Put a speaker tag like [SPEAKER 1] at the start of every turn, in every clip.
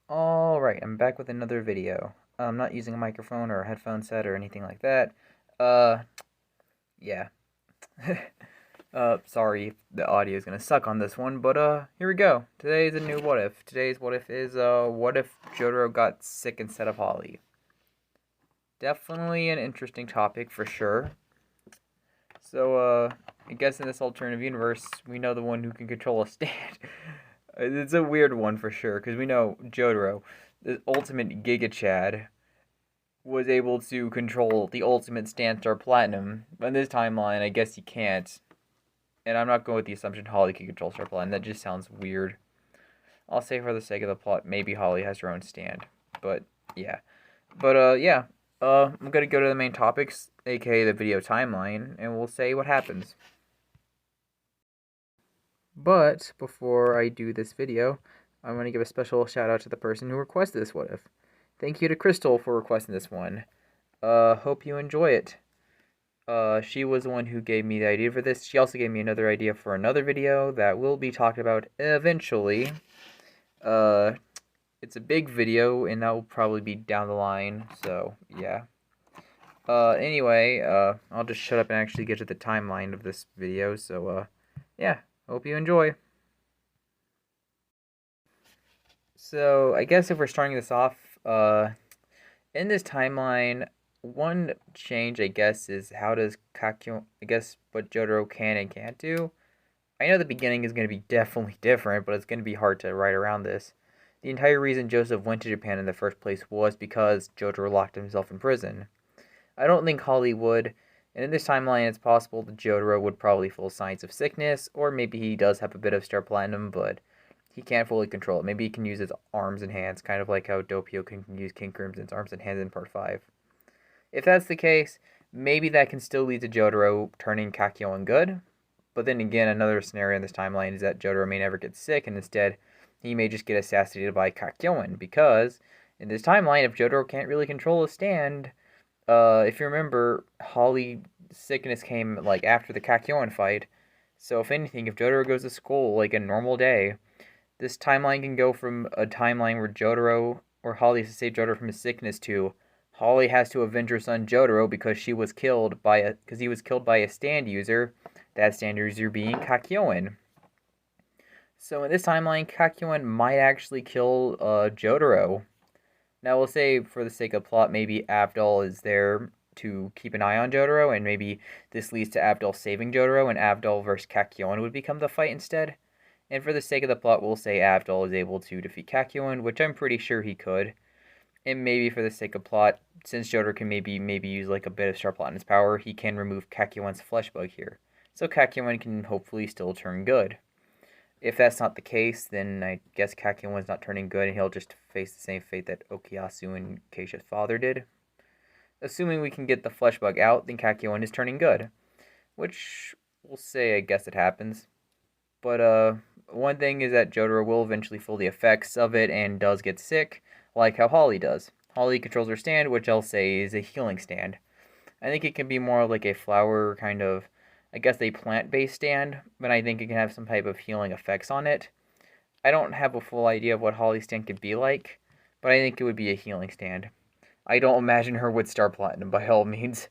[SPEAKER 1] Alright, I'm back with another video. I'm not using a microphone or a headphone set or anything like that. Uh, yeah. Sorry if the audio is gonna suck on this one, but here we go. Today's a new what if. Today's what if is, what if Jotaro got sick instead of Holly? Definitely an interesting topic for sure. So, I guess in this alternative universe, we know the one who can control a stand. It's a weird one for sure, because we know Jotaro, the ultimate Giga Chad, was able to control the ultimate Stand Star Platinum. But in this timeline, I guess he can't. And I'm not going with the assumption Holly can control Star Platinum. That just sounds weird. I'll say for the sake of the plot, maybe Holly has her own stand. But, yeah. But, yeah. I'm going to go to the main topics, aka the video timeline, and we'll say what happens. But, before I do this video, I'm going to give a special shout out to the person who requested this what if. Thank you to Crystal for requesting this one. Hope you enjoy it. She was the one who gave me the idea for this. She also gave me another idea for another video that will be talked about eventually. It's a big video, and that will probably be down the line, so, yeah. Anyway, I'll just shut up and actually get to the timeline of this video, so, yeah, hope you enjoy. So, I guess if we're starting this off, in this timeline, one change, I guess, is how does Kakyo, I guess, what Jotaro can and can't do. I know the beginning is going to be definitely different, but it's going to be hard to write around this. The entire reason Joseph went to Japan in the first place was because Jotaro locked himself in prison. I don't think Holly would, and in this timeline it's possible that Jotaro would probably feel signs of sickness, or maybe he does have a bit of Star Platinum, but he can't fully control it. Maybe he can use his arms and hands, kind of like how Doppio can use King Crimson's arms and hands in Part 5. If that's the case, maybe that can still lead to Jotaro turning Kakyoin good. But then again, another scenario in this timeline is that Jotaro may never get sick, and instead, he may just get assassinated by Kakyoin. Because, in this timeline, if Jotaro can't really control his stand, if you remember, Holly's sickness came, like, after the Kakyoin fight. So, if anything, if Jotaro goes to school, like, a normal day, this timeline can go from a timeline where Jotaro, or Holly has to save Jotaro from his sickness to Holly has to avenge her son Jotaro because he was killed by a stand user, that stand user being Kakyoin. So in this timeline, Kakyoin might actually kill Jotaro. Now we'll say, for the sake of plot, maybe Avdol is there to keep an eye on Jotaro, and maybe this leads to Avdol saving Jotaro, and Avdol versus Kakyoin would become the fight instead. And for the sake of the plot, we'll say Avdol is able to defeat Kakyoin, which I'm pretty sure he could. And maybe for the sake of plot, since Jotaro can maybe use like a bit of Star Platinum's power, he can remove Kakyoin's flesh bug here. So Kakyoin can hopefully still turn good. If that's not the case, then I guess Kakyoin's not turning good, and he'll just face the same fate that Okuyasu and Keisha's father did. Assuming we can get the flesh bug out, then Kakyoin is turning good. Which, we'll say, I guess it happens. But, one thing is that Jotaro will eventually feel the effects of it and does get sick, like how Holly does. Holly controls her stand, which I'll say is a healing stand. I think it can be more like a flower kind of, I guess, a plant-based stand, but I think it can have some type of healing effects on it. I don't have a full idea of what Holly's stand could be like, but I think it would be a healing stand. I don't imagine her with Star Platinum, by all means.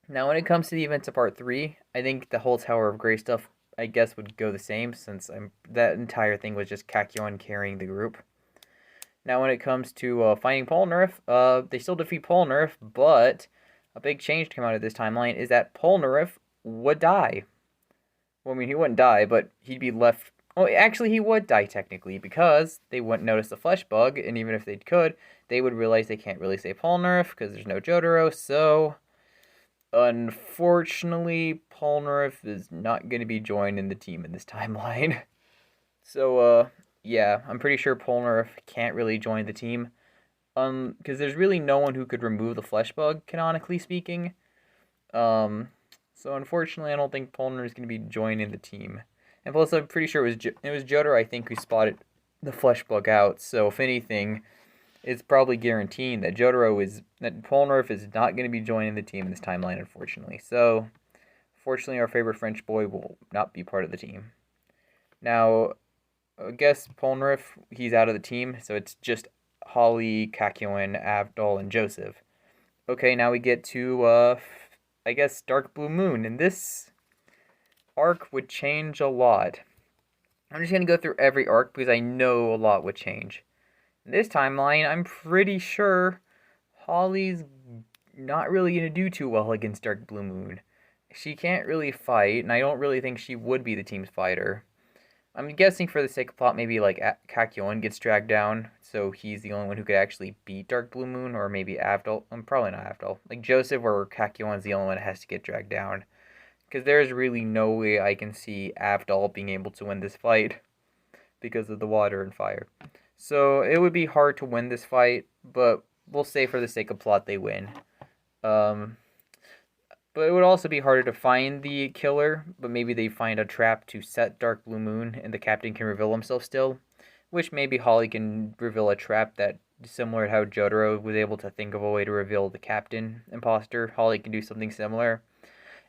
[SPEAKER 1] Now, when it comes to the events of Part 3, I think the whole Tower of Grey stuff, I guess, would go the same, since that entire thing was just Kakyoin carrying the group. Now, when it comes to fighting Polnareff, they still defeat Polnareff, but a big change to come out of this timeline is that Polnareff would die. Well, I mean, he wouldn't die, but he'd be left... Oh, actually, he would die, technically, because they wouldn't notice the flesh bug, and even if they could, they would realize they can't really save Polnareff, because there's no Jotaro, so... Unfortunately, Polnareff is not going to be joined in the team in this timeline. So, yeah, I'm pretty sure Polnareff can't really join the team. Because there's really no one who could remove the flesh bug, canonically speaking. So unfortunately, I don't think Polnareff is going to be joining the team. And plus, I'm pretty sure it was Jotaro, I think, who spotted the flesh bug out. So if anything, it's probably guaranteeing that Polnareff is not going to be joining the team in this timeline, unfortunately. So, fortunately, our favorite French boy will not be part of the team. Now, I guess Polnareff, he's out of the team, so it's just Holly, Kakyoin, Avdol, and Joseph. Okay, now we get to, I guess, Dark Blue Moon, and this arc would change a lot. I'm just gonna go through every arc because I know a lot would change. In this timeline, I'm pretty sure Holly's not really gonna do too well against Dark Blue Moon. She can't really fight, and I don't really think she would be the team's fighter. I'm guessing for the sake of plot, maybe like Kakyoin gets dragged down, so he's the only one who could actually beat Dark Blue Moon, or maybe Avdol. Probably not Avdol. Like Joseph or Kakyoin's the only one that has to get dragged down. Because there's really no way I can see Avdol being able to win this fight because of the water and fire. So it would be hard to win this fight, but we'll say for the sake of plot they win. Um, but it would also be harder to find the killer, but maybe they find a trap to set Dark Blue Moon and the captain can reveal himself still. Which maybe Holly can reveal a trap that, similar to how Jotaro was able to think of a way to reveal the captain imposter, Holly can do something similar.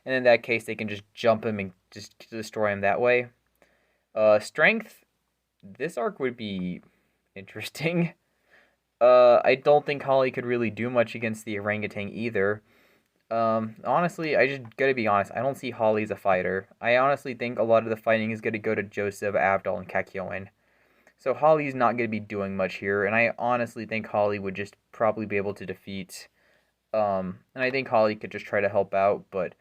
[SPEAKER 1] And in that case, they can just jump him and just destroy him that way. Strength, this arc would be interesting. I don't think Holly could really do much against the orangutan either. Honestly, I just gotta be honest. I don't see Holly as a fighter. I honestly think a lot of the fighting is gonna go to Joseph, Avdol, and Kakyoin. So Holly's not gonna be doing much here, and I honestly think Holly would just probably be able to defeat. And I think Holly could just try to help out, but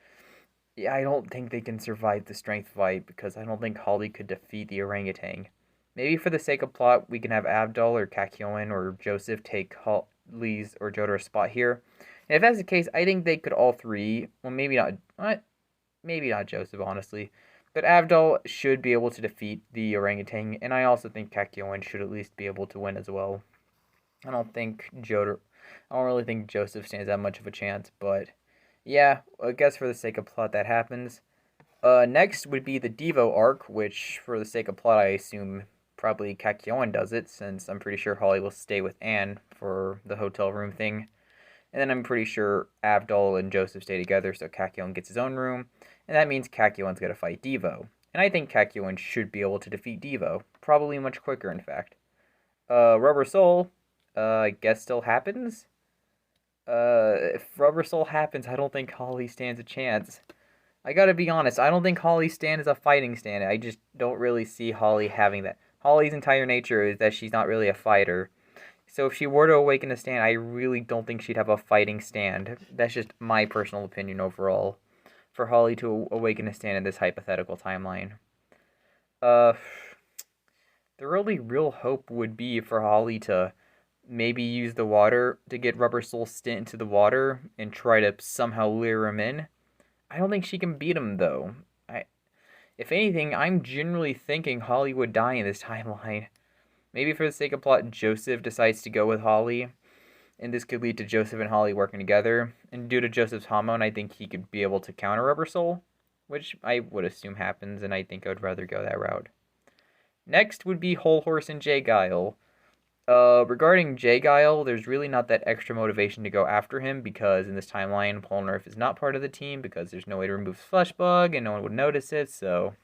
[SPEAKER 1] yeah, I don't think they can survive the strength fight because I don't think Holly could defeat the orangutan. Maybe for the sake of plot, we can have Avdol or Kakyoin or Joseph take Holly's or Jotaro's spot here. And if that's the case, I think they could all three. Well, maybe not. Maybe not Joseph, honestly. But Avdol should be able to defeat the orangutan, and I also think Kakyoin should at least be able to win as well. I don't think Jotaro. I don't really think Joseph stands that much of a chance, but yeah, I guess for the sake of plot that happens. Next would be the Devo arc, which for the sake of plot I assume probably Kakyoin does it, since I'm pretty sure Holly will stay with Anne for the hotel room thing. And then I'm pretty sure Avdol and Joseph stay together, so Kakyoin gets his own room, and that means Kakyoin's gonna fight Devo. And I think Kakyoin should be able to defeat Devo, probably much quicker in fact. Rubber Soul, I guess still happens? If Rubber Soul happens, I don't think Holly stands a chance. I gotta be honest, I don't think Holly's stand is a fighting stand. I just don't really see Holly having that. Holly's entire nature is that she's not really a fighter. So if she were to awaken a stand, I really don't think she'd have a fighting stand. That's just my personal opinion overall. For Holly to awaken a stand in this hypothetical timeline. Uh, the really real hope would be for Holly to maybe use the water to get Rubber Soul stint into the water and try to somehow lure him in. I don't think she can beat him though. If anything, I'm generally thinking Holly would die in this timeline. Maybe for the sake of plot, Joseph decides to go with Holly, and this could lead to Joseph and Holly working together. And due to Joseph's hormone, I think he could be able to counter Rubber Soul, which I would assume happens, and I think I would rather go that route. Next would be Whole Horse and J. Guile. Regarding J. Guile, there's really not that extra motivation to go after him because in this timeline, Polnareff is not part of the team because there's no way to remove his flesh bug and no one would notice it, so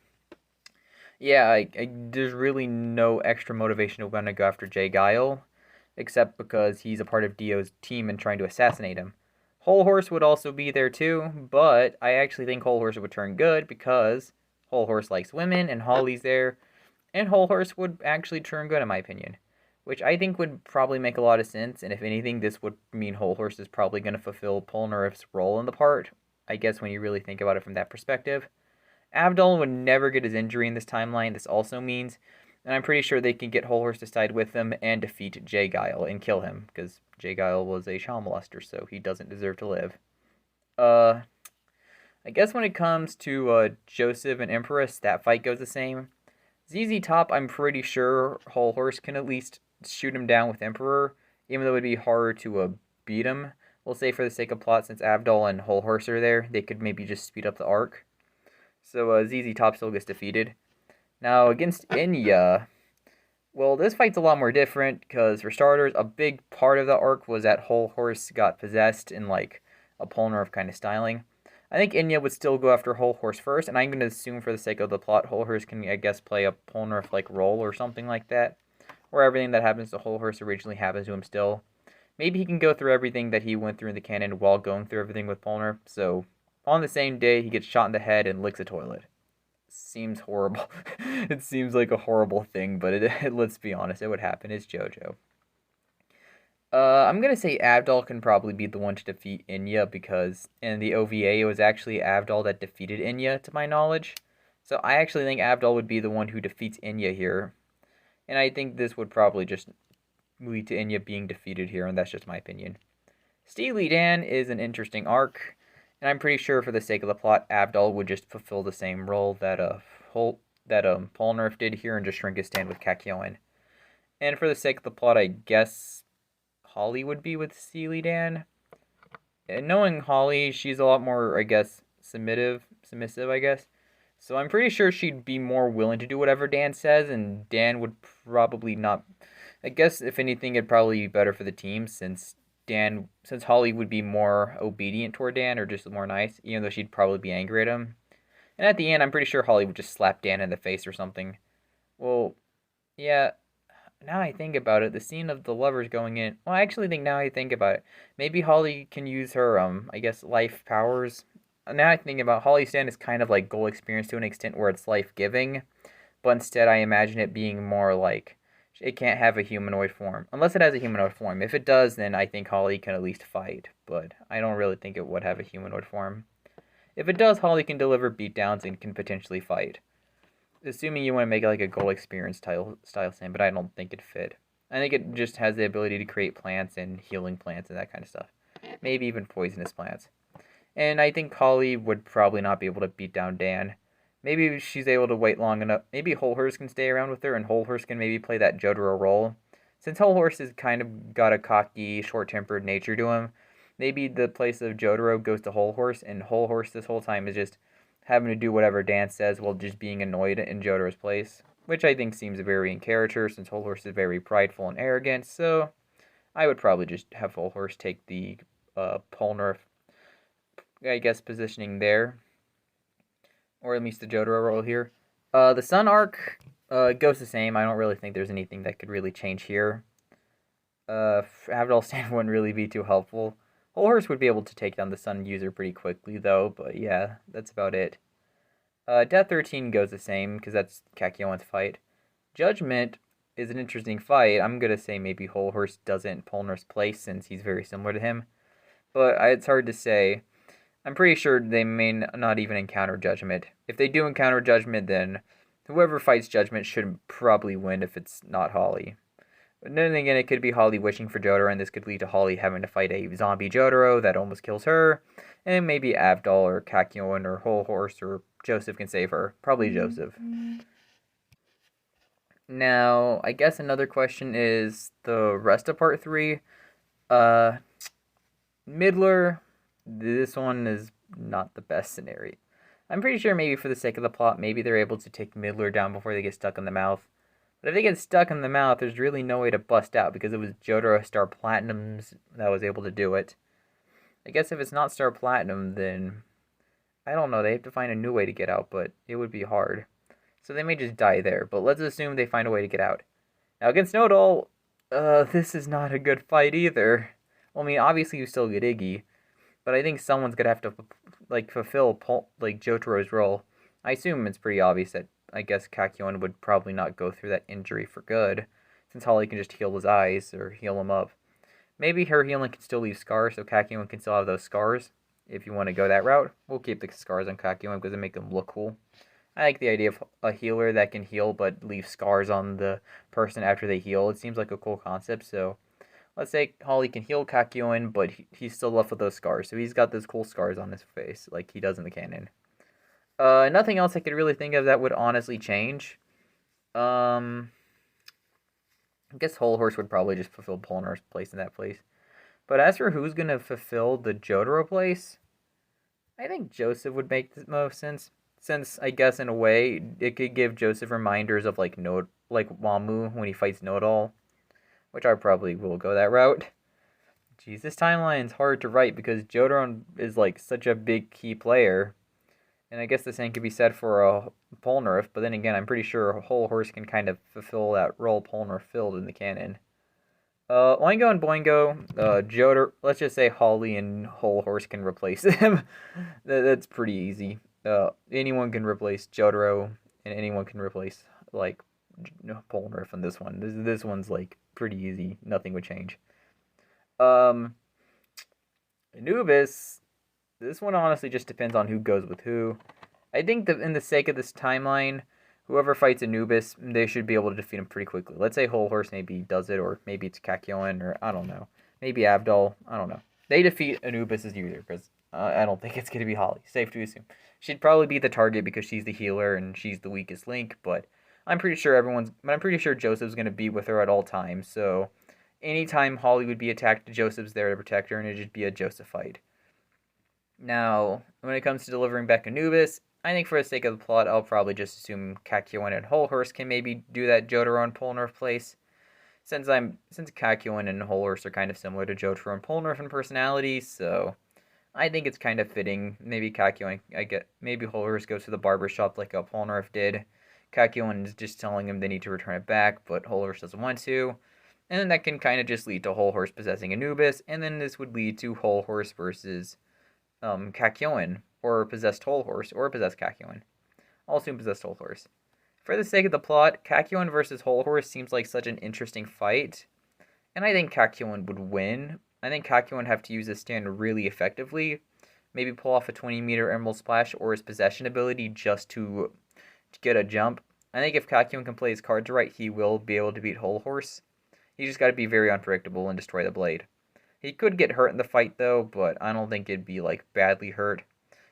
[SPEAKER 1] yeah, there's really no extra motivation to want to go after J. Guile, except because he's a part of Dio's team and trying to assassinate him. Whole Horse would also be there too, but I actually think Whole Horse would turn good because Whole Horse likes women and Holly's there, and Whole Horse would actually turn good in my opinion. Which I think would probably make a lot of sense, and if anything, this would mean Whole Horse is probably going to fulfill Polnareff's role in the part, I guess when you really think about it from that perspective. Avdol would never get his injury in this timeline, this also means, and I'm pretty sure they can get Whole Horse to side with them and defeat J. Guile and kill him, because J. Guile was a child molester, so he doesn't deserve to live. I guess when it comes to Joseph and Empress, that fight goes the same. ZZ Top, I'm pretty sure Whole Horse can at least shoot him down with Emperor, even though it would be harder to beat him. We'll say for the sake of plot, since Avdol and Whole Horse are there, they could maybe just speed up the arc. So ZZ Top still gets defeated. Now, against Inya, well, this fight's a lot more different, because for starters, a big part of the arc was that Whole Horse got possessed in, like, a Polnareff kind of styling. I think Inya would still go after Whole Horse first, and I'm going to assume for the sake of the plot, Whole Horse can, I guess, play a Polnareff-like role or something like that, where everything that happens to Whole Horse originally happens to him still. Maybe he can go through everything that he went through in the canon while going through everything with Polnareff, so on the same day, he gets shot in the head and licks a toilet. Seems horrible. It seems like a horrible thing, but let's be honest, it would happen. It's JoJo. I'm gonna say Avdol can probably be the one to defeat Inya because in the OVA it was actually Avdol that defeated Inya, to my knowledge. So I actually think Avdol would be the one who defeats Inya here, and I think this would probably just lead to Inya being defeated here, and that's just my opinion. Steely Dan is an interesting arc, and I'm pretty sure for the sake of the plot, Avdol would just fulfill the same role that Polnareff did here and just shrink his stand with Kakyoin. And for the sake of the plot, I guess Holly would be with Steely Dan. And knowing Holly, she's a lot more, I guess, submissive, I guess. So I'm pretty sure she'd be more willing to do whatever Dan says, and Dan would probably not. I guess if anything, it'd probably be better for the team since Holly would be more obedient toward Dan or just more nice, even though she'd probably be angry at him. And at the end, I'm pretty sure Holly would just slap Dan in the face or something. Well, yeah, now I think about it, the scene of the lovers going in. Well, I actually think now I think about it, maybe Holly can use her, I guess, life powers. Now I think about Holly's stand is kind of like goal experience to an extent where it's life giving, but instead I imagine it being more like it can't have a humanoid form unless it has a humanoid form. If it does, then I think Holly can at least fight, but I don't really think it would have a humanoid form. If it does, Holly can deliver beatdowns and can potentially fight. Assuming you want to make it like a goal experience style stand, but I don't think it fit. I think it just has the ability to create plants and healing plants and that kind of stuff. Maybe even poisonous plants. And I think Holly would probably not be able to beat down Dan. Maybe she's able to wait long enough. Maybe Whole Horse can stay around with her, and Whole Horse can maybe play that Jotaro role. Since Whole Horse has kind of got a cocky, short-tempered nature to him, maybe the place of Jotaro goes to Whole Horse, and Whole Horse this whole time is just having to do whatever Dan says while just being annoyed in Jotaro's place, which I think seems very in character since Whole Horse is very prideful and arrogant, so I would probably just have Whole Horse take the Polnareff, I guess, positioning there, or at least the Jotaro role here. The Sun arc goes the same. I don't really think there's anything that could really change here. Avdol stand wouldn't really be too helpful. Whole Horse would be able to take down the Sun user pretty quickly, though, but yeah, that's about it. Death 13 goes the same, because that's Kakyoin's fight. Judgment is an interesting fight. I'm going to say maybe Whole Horse doesn't Polnareff's place, since he's very similar to him. But it's hard to say. I'm pretty sure they may not even encounter Judgment. If they do encounter Judgment, then whoever fights Judgment should probably win if it's not Holly. But then again, it could be Holly wishing for Jotaro, and this could lead to Holly having to fight a zombie Jotaro that almost kills her. And maybe Avdol or Kakyoin or Whole Horse or Joseph can save her. Probably Joseph. Now, I guess another question is the rest of Part 3. Midler, this one is not the best scenario. I'm pretty sure maybe for the sake of the plot, maybe they're able to take Midler down before they get stuck in the mouth. But if they get stuck in the mouth, there's really no way to bust out because it was Jotaro Star Platinum's that was able to do it. I guess if it's not Star Platinum, then I don't know. They have to find a new way to get out, but it would be hard. So they may just die there, but let's assume they find a way to get out. Now against Snowdoll, this is not a good fight either. Well, I mean, obviously you still get Iggy, but I think someone's gonna have to fulfill Jotaro's role. I assume it's pretty obvious that I guess Kakyoin would probably not go through that injury for good, since Holly can just heal his eyes or heal him up. Maybe her healing can still leave scars, so Kakyoin can still have those scars. If you want to go that route, we'll keep the scars on Kakyoin because they make him look cool. I like the idea of a healer that can heal but leave scars on the person after they heal. It seems like a cool concept, so let's say Holly can heal Kakyoin, but he's still left with those scars. So he's got those cool scars on his face, like he does in the canon. Nothing else I could really think of that would honestly change. I guess Whole Horse would probably just fulfill Polnareff's place in that place. But as for who's going to fulfill the Jotaro place, I think Joseph would make the most sense. Since, I guess, in a way, it could give Joseph reminders of, like Wamu when he fights Know-It-All. Which I probably will go that route. Geez, this timeline's hard to write because Jotaro is like such a big key player. And I guess the same could be said for a Polnareff, but then again, I'm pretty sure a whole horse can kind of fulfill that role Polnareff filled in the canon. Oingo and Boingo, Jotaro, let's just say Holly and Whole Horse can replace him. That's pretty easy. Anyone can replace Jotaro, and anyone can replace, like, Polnareff in this one. This one's, like, pretty easy. Nothing would change. Um, Anubis, this one honestly just depends on who goes with who. I think that in the sake of this timeline, whoever fights Anubis, they should be able to defeat him pretty quickly. Let's say Whole Horse maybe does it, or maybe it's Kakyoin, or I don't know. Maybe Abdul, I don't know. They defeat Anubis as user, because I don't think it's going to be Holly. Safe to assume. She'd probably be the target because she's the healer and she's the weakest link, but I'm pretty sure Joseph's going to be with her at all times, so anytime Holly would be attacked, Joseph's there to protect her, and it'd just be a Joseph fight. Now, when it comes to delivering back Anubis, I think for the sake of the plot, I'll probably just assume Kakyoin and Whole Horse can maybe do that Jotaro and Polnareff place. Since Kakyoin and Whole Horse are kind of similar to Jotaro and Polnareff in personality, so I think it's kind of fitting. Maybe maybe Whole Horse goes to the barber shop like Polnareff did. Kakyoin is just telling him they need to return it back, but Whole Horse doesn't want to. And then that can kind of just lead to Whole Horse possessing Anubis, and then this would lead to Whole Horse versus Kakyoin, or possessed Whole Horse, or possessed Kakyoin. I'll assume possessed Whole Horse. For the sake of the plot, Kakyoin versus Whole Horse seems like such an interesting fight, and I think Kakyoin would win. I think Kakyoin would have to use his stand really effectively, maybe pull off a 20-meter Emerald Splash or his possession ability just to get a jump. I think if Kakyoin can play his cards right, he will be able to beat Whole Horse. He just got to be very unpredictable and destroy the blade. He could get hurt in the fight, though, but I don't think it'd be, like, badly hurt,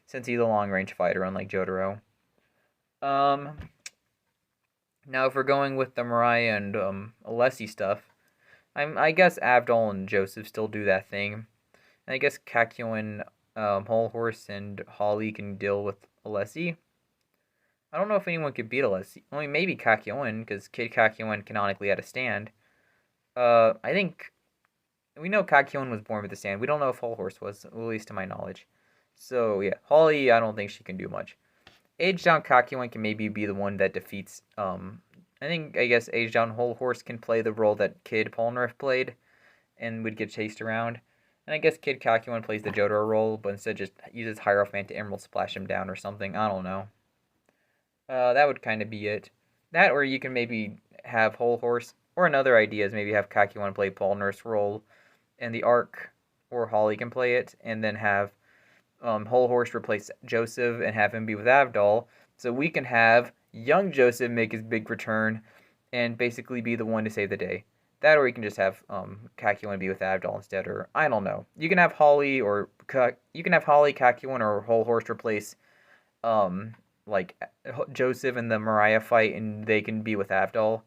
[SPEAKER 1] since he's a long-range fighter, unlike Jotaro. Now, if we're going with the Mariah and Alessi stuff, I guess Abdul and Joseph still do that thing. And I guess Kakyoin, Whole Horse, and Holly can deal with Alessi. I don't know if anyone could beat Alessi. Only maybe Kakyoin, because Kid Kakyoin canonically had a stand. I think we know Kakyoin was born with a stand. We don't know if Whole Horse was, at least to my knowledge. So, yeah, Holly, I don't think she can do much. Age down Kakyoin can maybe be the one that defeats, I guess age down Whole Horse can play the role that Kid Polnareff played and would get chased around. And I guess Kid Kakyoin plays the Jotaro role, but instead just uses Hierophant to Emerald Splash him down or something. I don't know. That would kind of be it. That, or you can maybe have Whole Horse, or another idea is maybe have Kakyoin play Polnareff's role in the arc, or Holly can play it, and then have Whole Horse replace Joseph and have him be with Avdol, so we can have young Joseph make his big return and basically be the one to save the day. That, or you can just have Kakyoin be with Avdol instead, or I don't know. You can have Holly, Kakyoin, or Whole Horse replace like Joseph in the Mariah fight, and they can be with Avdol.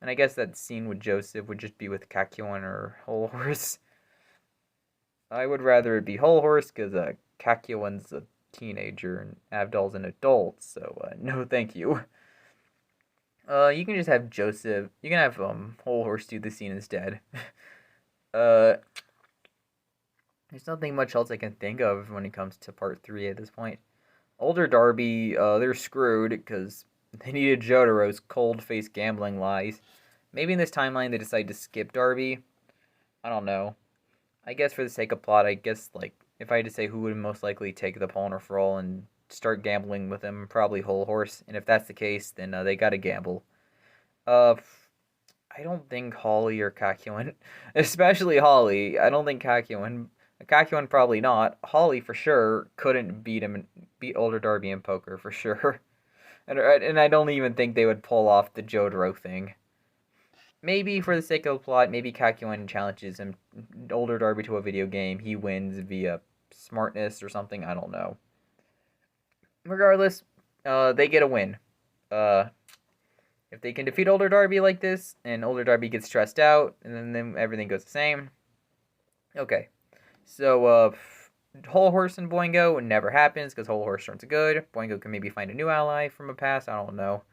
[SPEAKER 1] And I guess that scene with Joseph would just be with Kakyoin or Whole Horse. I would rather it be Whole Horse, because Kakyoin's a teenager and Avdol's an adult, so no thank you. You can just have Joseph, you can have Whole Horse do the scene instead. There's nothing much else I can think of when it comes to part 3 at this point. Older Darby, they're screwed, because they needed Jotaro's cold-faced gambling lies. Maybe in this timeline they decide to skip Darby. I don't know. I guess for the sake of plot, I guess, like, if I had to say who would most likely take the Polnareff role and start gambling with him, probably Whole Horse. And if that's the case, then they gotta gamble. I don't think Holly or Kakyoin, especially Holly, I don't think Kakyoin probably not. Holly for sure couldn't beat Older Darby in poker for sure. And I don't even think they would pull off the Jotaro thing. Maybe for the sake of the plot, maybe Kakyoin challenges him, Older Darby, to a video game. He wins via smartness or something. I don't know. Regardless, they get a win. If they can defeat Older Darby like this, and Older Darby gets stressed out, and then everything goes the same. Okay. So, Whole Horse and Boingo never happens, because Whole Horse turns good. Boingo can maybe find a new ally from a past. I don't know.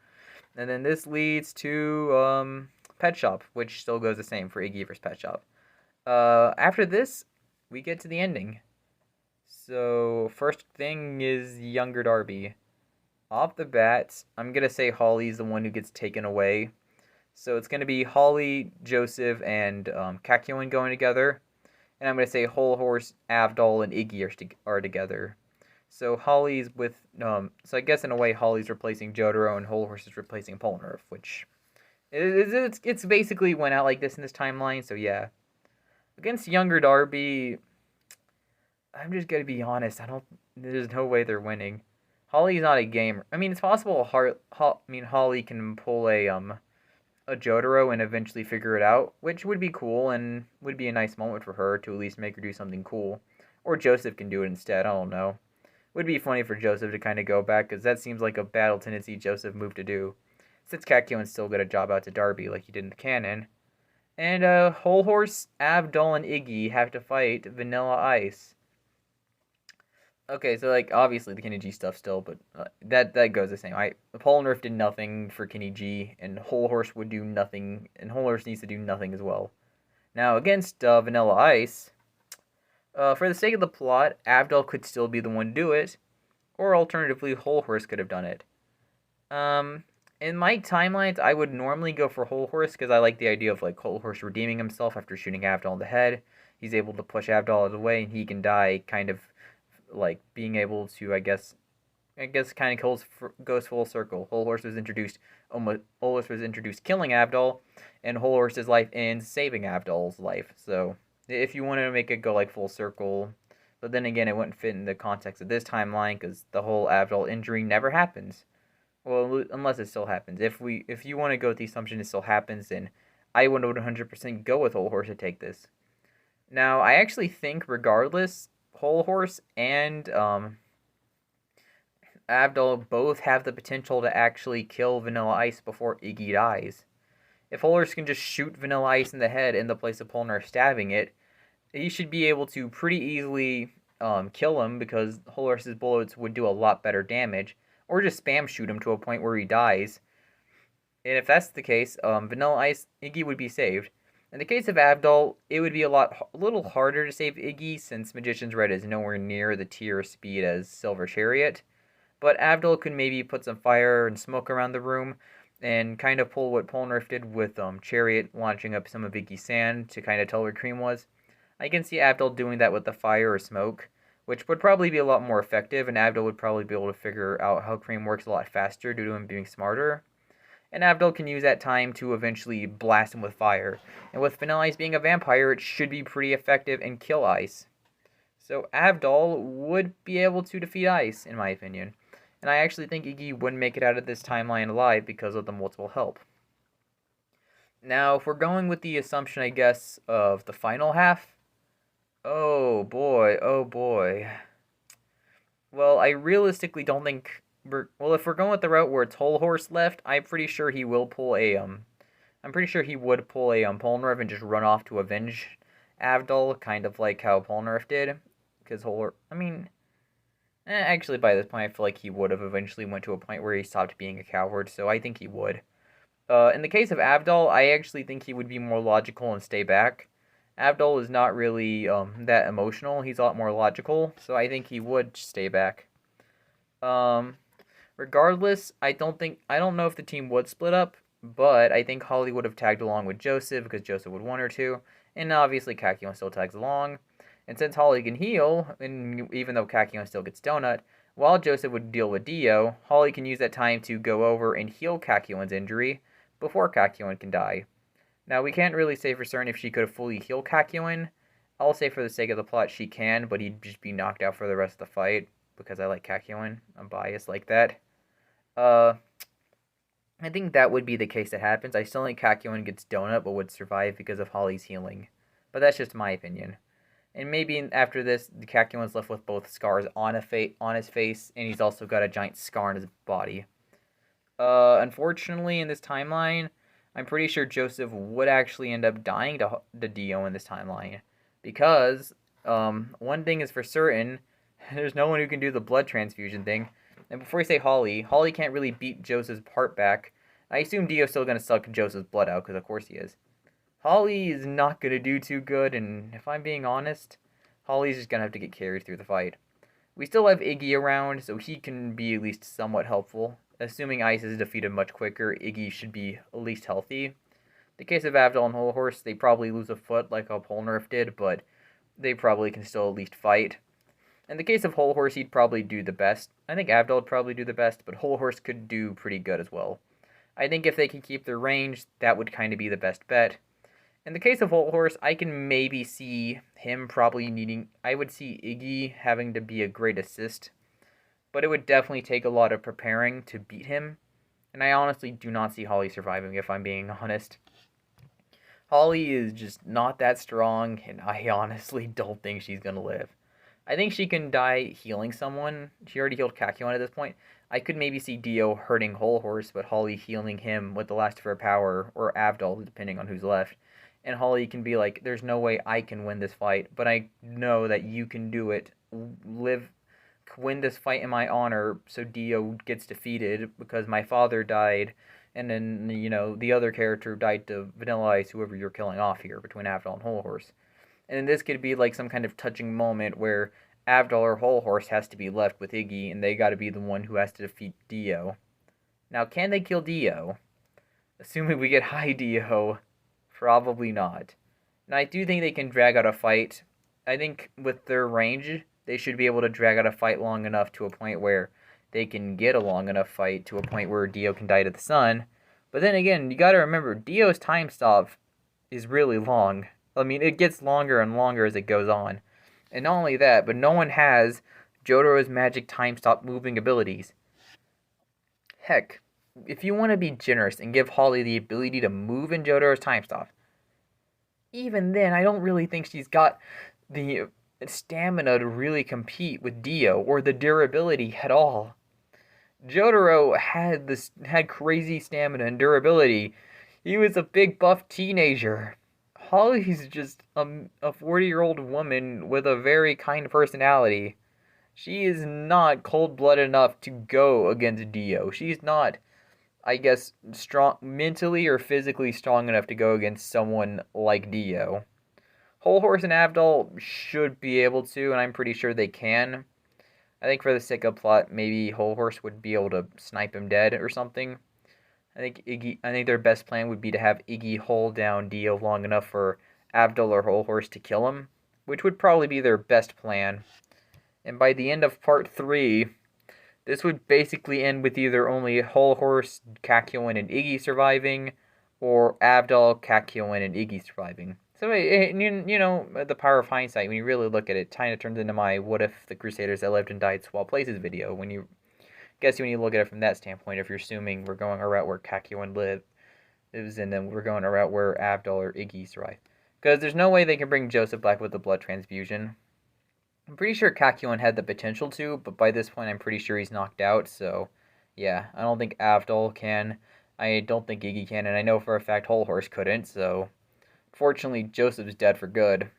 [SPEAKER 1] And then this leads to Pet Shop, which still goes the same for Iggy versus Pet Shop. After this, we get to the ending. So first thing is younger Darby. Off the bat, I'm gonna say Holly's the one who gets taken away. So it's gonna be Holly, Joseph, and Kakyoin going together, and I'm gonna say Whole Horse, Avdol, and Iggy are together. So Holly's with so I guess in a way Holly's replacing Jotaro and Whole Horse is replacing Polnareff, which it's basically went out like this in this timeline. So yeah, against younger Darby, I'm just gonna be honest. I don't. There's no way they're winning. Holly's not a gamer. I mean, it's possible. Holly can pull a Jotaro and eventually figure it out, which would be cool and would be a nice moment for her to at least make her do something cool. Or Joseph can do it instead. I don't know. Would be funny for Joseph to kind of go back because that seems like a battle tendency Joseph move to do. Since Kakyoin still got a job out to Darby like he did in the canon. And Whole Horse, Abdul, and Iggy have to fight Vanilla Ice. Okay, so like obviously the Kenny G stuff still, but that goes the same. Paul Nerf did nothing for Kenny G, and Whole Horse would do nothing, and Whole Horse needs to do nothing as well. Now against Vanilla Ice, for the sake of the plot, Abdul could still be the one to do it, or alternatively, Whole Horse could have done it. In my timelines, I would normally go for Whole Horse because I like the idea of like Whole Horse redeeming himself after shooting Abdul in the head. He's able to push Abdul out of the way, and he can die kind of like being able to, I guess, kind of goes full circle. Whole Horse was introduced, killing Abdul, and Whole Horse's life ends saving Abdul's life. So if you wanted to make it go like full circle, but then again, it wouldn't fit in the context of this timeline because the whole Abdul injury never happens. Well, unless it still happens. If you want to go with the assumption it still happens, then I would 100% go with Whole Horse to take this. Now, I actually think, regardless, Whole Horse and Abdul both have the potential to actually kill Vanilla Ice before Iggy dies. If Whole Horse can just shoot Vanilla Ice in the head in the place of Polnareff stabbing it, he should be able to pretty easily kill him because Whole Horse's bullets would do a lot better damage, or just spam shoot him to a point where he dies. And if that's the case, Vanilla Ice, Iggy would be saved. In the case of Abdul, it would be a little harder to save Iggy since Magician's Red is nowhere near the tier speed as Silver Chariot. But Abdul could maybe put some fire and smoke around the room and kind of pull what Polnareff did with Chariot launching up some of Iggy's sand to kind of tell where Cream was. I can see Abdul doing that with the fire or smoke, which would probably be a lot more effective, and Abdul would probably be able to figure out how Cream works a lot faster due to him being smarter. And Abdul can use that time to eventually blast him with fire. And with Vanilla Ice being a vampire, it should be pretty effective and kill Ice. So Abdul would be able to defeat Ice, in my opinion. And I actually think Iggy wouldn't make it out of this timeline alive because of the multiple help. Now, if we're going with the assumption, I guess, of the final half, oh boy, oh boy. Well, I realistically don't think if we're going with the route where it's Whole Horse left, I'm pretty sure he will pull a I'm pretty sure he would pull a Polnareff and just run off to avenge Abdul, kind of like how Polnareff did. Because actually by this point I feel like he would have eventually went to a point where he stopped being a coward, so I think he would. In the case of Abdul, I actually think he would be more logical and stay back. Abdul is not really that emotional. He's a lot more logical, so I think he would stay back. Regardless, I don't know if the team would split up, but I think Holly would have tagged along with Joseph because Joseph would want her to, and obviously Kakyoin still tags along. And since Holly can heal, and even though Kakyoin still gets Donut, while Joseph would deal with Dio, Holly can use that time to go over and heal Kakyoin's injury before Kakyoin can die. Now, we can't really say for certain if she could have fully healed Kakyoin. I'll say for the sake of the plot she can, but he'd just be knocked out for the rest of the fight because I like Kakyoin. I'm biased like that. I think that would be the case that happens. I still think Kakyoin gets Donut but would survive because of Holly's healing. But that's just my opinion. And maybe after this, the Kakyoin's left with both scars on his face, and he's also got a giant scar on his body. Unfortunately, in this timeline, I'm pretty sure Joseph would actually end up dying to Dio in this timeline. Because, one thing is for certain, there's no one who can do the blood transfusion thing. And before we say Holly can't really beat Joseph's part back. I assume Dio's still going to suck Joseph's blood out, because of course he is. Holly is not going to do too good, and if I'm being honest, Holly's just going to have to get carried through the fight. We still have Iggy around, so he can be at least somewhat helpful. Assuming Ice is defeated much quicker, Iggy should be at least healthy. In the case of Avdol and Whole Horse, they probably lose a foot like how Polnareff did, but they probably can still at least fight. In the case of Whole Horse, he'd probably do the best. I think Avdol would probably do the best, but Whole Horse could do pretty good as well. I think if they can keep their range, that would kind of be the best bet. In the case of Whole Horse, I can maybe see him probably needing... I would see Iggy having to be a great assist, but it would definitely take a lot of preparing to beat him, and I honestly do not see Holly surviving, if I'm being honest. Holly is just not that strong, and I honestly don't think she's going to live. I think she can die healing someone. She already healed Kakyoin at this point. I could maybe see Dio hurting Whole Horse, but Holly healing him with the last of her power, or Avdol, depending on who's left. And Holly can be like, there's no way I can win this fight, but I know that you can do it. Win this fight in my honor, so Dio gets defeated because my father died, and then, the other character died to Vanilla Ice, whoever you're killing off here, between Avdol and Whole Horse. And then this could be like some kind of touching moment where Avdol or Whole Horse has to be left with Iggy, and they gotta be the one who has to defeat Dio. Now, can they kill Dio? Assuming we get high Dio, probably not. And I do think they can drag out a fight. I think with their range, they should be able to drag out a fight long enough to a point where they can get a long enough fight to a point where Dio can die to the sun. But then again, you gotta remember, Dio's time stop is really long. I mean, it gets longer and longer as it goes on. And not only that, but no one has Jotaro's magic time stop moving abilities. Heck, if you want to be generous and give Holly the ability to move in Jotaro's time stop, even then, I don't really think she's got the stamina to really compete with Dio or the durability at all. Jotaro had crazy stamina and durability. He was a big buff teenager. Holly's just a 40-year-old woman with a very kind personality. She is not cold-blooded enough to go against Dio. She's not, I guess, strong mentally or physically strong enough to go against someone like Dio. Whole Horse and Avdol should be able to, and I'm pretty sure they can. I think for the sake of plot, maybe Whole Horse would be able to snipe him dead or something. I think their best plan would be to have Iggy hold down Dio long enough for Avdol or Whole Horse to kill him, which would probably be their best plan. And by the end of part 3, this would basically end with either only Whole Horse, Kakyoin, and Iggy surviving, or Avdol, Kakyoin, and Iggy surviving. So, the power of hindsight, when you really look at it, kind of turns into my what if the Crusaders that lived and died swap places video. When you look at it from that standpoint, if you're assuming we're going a route where Kakyoin lives, and then we're going a route where Avdol or Iggy survive. Because there's no way they can bring Joseph back with the blood transfusion. I'm pretty sure Kakyoin had the potential to, but by this point I'm pretty sure he's knocked out, so yeah, I don't think Avdol can. I don't think Iggy can, and I know for a fact Whole Horse couldn't, so fortunately Joseph's dead for good.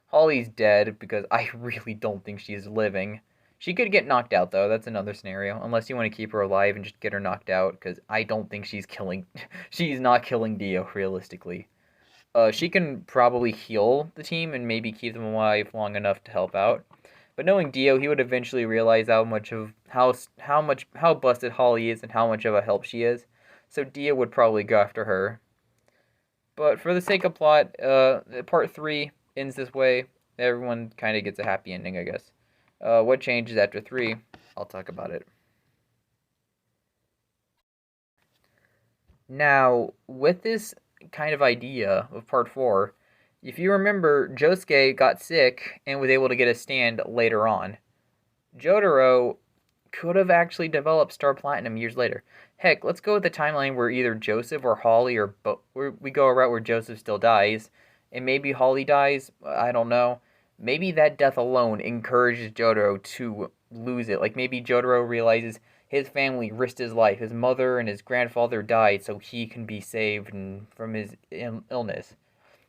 [SPEAKER 1] Holly's dead because I really don't think she's living. She could get knocked out, though. That's another scenario. Unless you want to keep her alive and just get her knocked out, because I don't think she's not killing Dio, realistically. She can probably heal the team and maybe keep them alive long enough to help out. But knowing Dio, he would eventually realize how busted Holly is and how much of a help she is. So Dio would probably go after her. But for the sake of plot, part 3 ends this way. Everyone kind of gets a happy ending, I guess. What changes after 3? I'll talk about it. Now, with this kind of idea of part 4, if you remember, Josuke got sick and was able to get a stand later on. Jotaro could have actually developed Star Platinum years later. Heck, let's go with the timeline where either Joseph or Holly or we go a route where Joseph still dies, and maybe Holly dies. I don't know. Maybe that death alone encourages Jotaro to lose it. Like maybe Jotaro realizes his family risked his life. His mother and his grandfather died so he can be saved from his illness.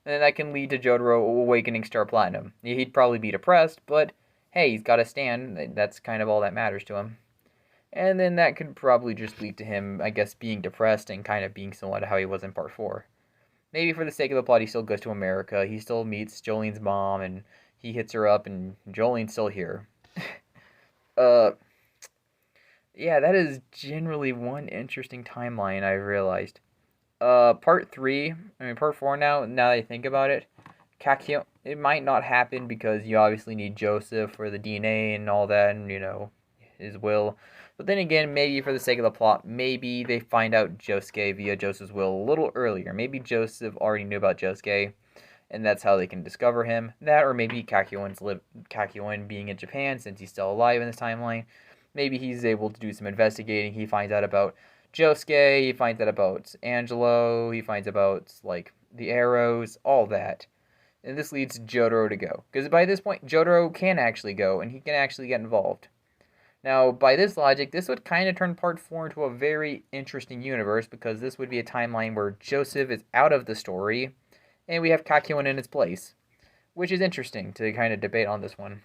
[SPEAKER 1] And that can lead to Jotaro awakening Star Platinum. He'd probably be depressed, but hey, he's got a stand. That's kind of all that matters to him. And then that could probably just lead to him, I guess, being depressed and kind of being similar to how he was in part 4. maybe for the sake of the plot, he still goes to America. He still meets Jolene's mom, and he hits her up, and Jolene's still here. uh, yeah, that is generally one interesting timeline I've realized. Part three, I mean, part four now, now that I think about it, Kakyo, it might not happen because you obviously need Joseph for the DNA and all that, and, his will. But then again, maybe for the sake of the plot, maybe they find out Josuke via Joseph's will a little earlier. Maybe Joseph already knew about Josuke, and that's how they can discover him. That, or maybe Kakyoin being in Japan since he's still alive in this timeline. Maybe he's able to do some investigating. He finds out about Josuke. He finds out about Angelo. He finds about like the arrows, all that, and this leads Jotaro to go because by this point Jotaro can actually go and he can actually get involved. Now, by this logic, this would kind of turn Part 4 into a very interesting universe because this would be a timeline where Joseph is out of the story and we have Kakyoin in its place, which is interesting to kind of debate on this one.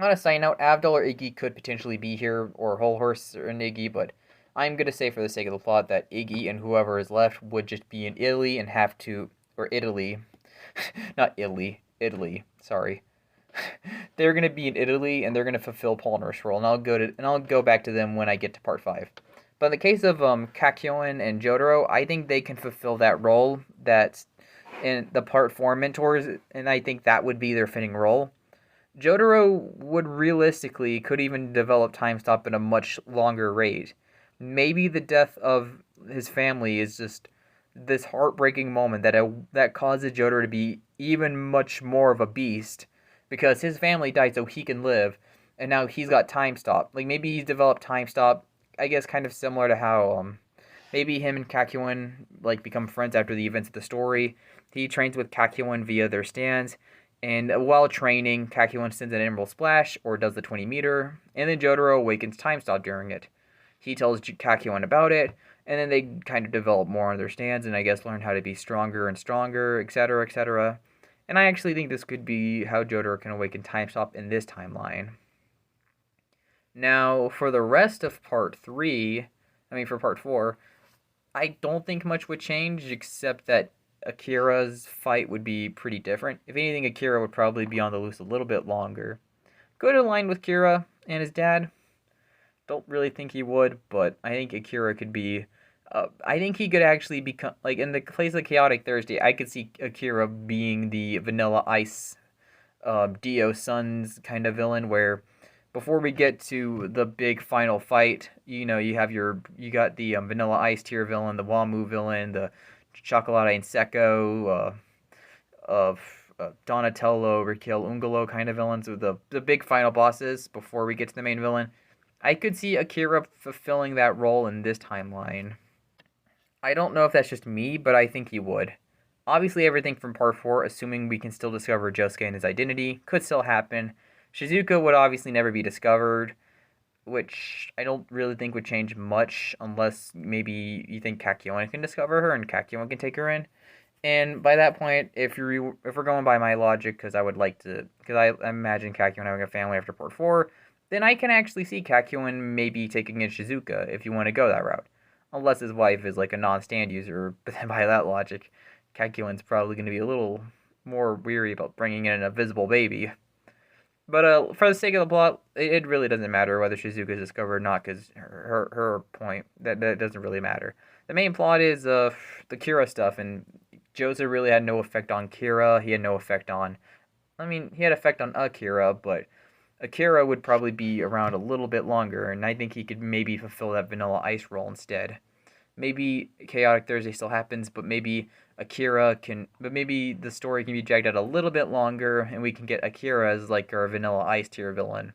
[SPEAKER 1] On a side note, Abdul or Iggy could potentially be here, or Whole Horse and Iggy, but I'm going to say for the sake of the plot that Iggy and whoever is left would just be in Italy and have to, or Italy, not Italy, Italy, sorry. They're going to be in Italy and they're going to fulfill Polnarch's role, and I'll go back to them when I get to part 5. But in the case of Kakyoin and Jotaro, I think they can fulfill that role that's in the part 4 mentors, and I think that would be their fitting role. Jotaro would realistically could even develop time stop at a much longer rate. Maybe the death of his family is just this heartbreaking moment that causes Jotaro to be even much more of a beast because his family died so he can live, and now he's got time stop. Like maybe he's developed time stop. I guess kind of similar to how maybe him and Kakyoin like become friends after the events of the story. He trains with Kakyoin via their stands, and while training, Kakyoin sends an Emerald Splash or does the 20 meter, and then Jotaro awakens time stop during it. He tells Kakyoin about it, and then they kind of develop more on their stands and I guess learn how to be stronger and stronger, etc., etc. And I actually think this could be how Jotaro can awaken time stop in this timeline. Now, for the rest of part 3, for part 4, I don't think much would change except that Akira's fight would be pretty different. If anything, Akira would probably be on the loose a little bit longer. Could align with Kira and his dad. Don't really think he would, but I think Akira could be. I think he could actually become like in the place of Chaotic Thursday. I could see Akira being the Vanilla Ice, Dio Sons kind of villain. Where before we get to the big final fight, you got the Vanilla Ice tier villain, the Wamu villain, the Chocolate and Secco, of Donatello, Raquel, Ungolo kind of villains with the big final bosses before we get to the main villain. I could see Akira fulfilling that role in this timeline. I don't know if that's just me, but I think he would. Obviously, everything from part 4, assuming we can still discover Josuke and his identity, could still happen. Shizuka would obviously never be discovered, which I don't really think would change much unless maybe you think Kakyoin can discover her and Kakyoin can take her in. And by that point, if we're going by my logic, because I imagine Kakyoin having a family after part 4, then I can actually see Kakyoin maybe taking in Shizuka if you want to go that route. Unless his wife is like a non-stand user, but then by that logic, Kakyoin's probably going to be a little more weary about bringing in an invisible baby. But for the sake of the plot, it really doesn't matter whether Shizuka is discovered or not, because her point, that doesn't really matter. The main plot is the Kira stuff, and Joseph really had no effect on Kira. He had no effect on... he had effect on Akira, but Akira would probably be around a little bit longer, and I think he could maybe fulfill that Vanilla Ice role instead. Maybe Chaotic Thursday still happens, but maybe maybe the story can be dragged out a little bit longer, and we can get Akira as like our Vanilla Ice tier villain.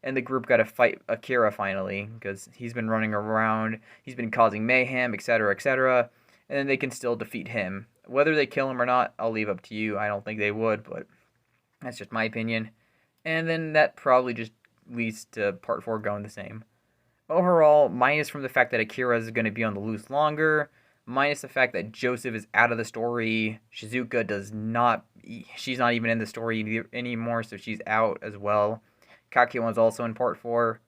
[SPEAKER 1] And the group got to fight Akira finally, because he's been running around, he's been causing mayhem, etc., etc., and then they can still defeat him. Whether they kill him or not, I'll leave up to you. I don't think they would, but that's just my opinion. And then that probably just leads to part 4 going the same. Overall, minus from the fact that Akira is going to be on the loose longer, minus the fact that Joseph is out of the story, Shizuka she's not even in the story anymore, so she's out as well. Kakyoin's also in part 4.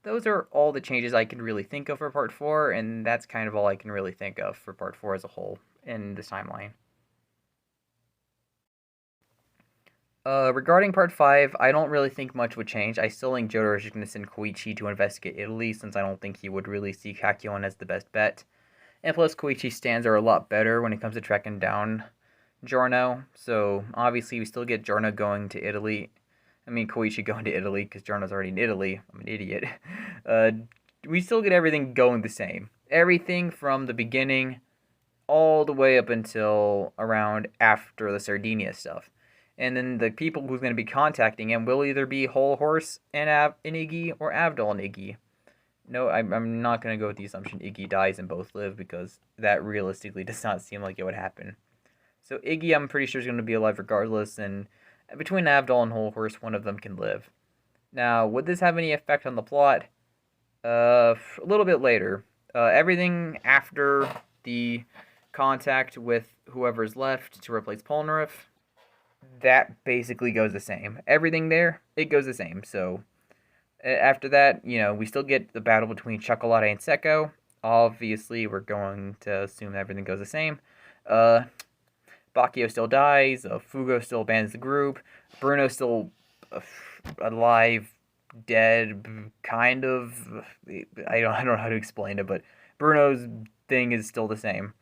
[SPEAKER 1] Those are all the changes I can really think of for part 4, and that's kind of all I can really think of for part 4 as a whole. in this timeline. Regarding part 5, I don't really think much would change. I still think Jotaro is just going to send Koichi to investigate Italy, since I don't think he would really see Kakyoin as the best bet. And plus, Koichi's stands are a lot better when it comes to tracking down Giorno. So, obviously, we still get Giorno going to Italy. I mean, Koichi going to Italy, because Giorno's already in Italy. I'm an idiot. Uh, we still get everything going the same. Everything from the beginning all the way up until around after the Sardinia stuff. And then the people who's going to be contacting him will either be Whole Horse and Iggy or Avdol and Iggy. No, I'm not going to go with the assumption Iggy dies and both live, because that realistically does not seem like it would happen. So Iggy, I'm pretty sure, is going to be alive regardless, and between Avdol and Whole Horse, one of them can live. Now, would this have any effect on the plot? A little bit later. Everything after the contact with whoever's left to replace Polnareff, that basically goes the same. Everything there, it goes the same. So after that, we still get the battle between Chocolate and Secco. Obviously, we're going to assume everything goes the same. Bacchio still dies. Fugo still abandons the group. Bruno's still alive, dead, kind of. I don't know how to explain it, but Bruno's thing is still the same.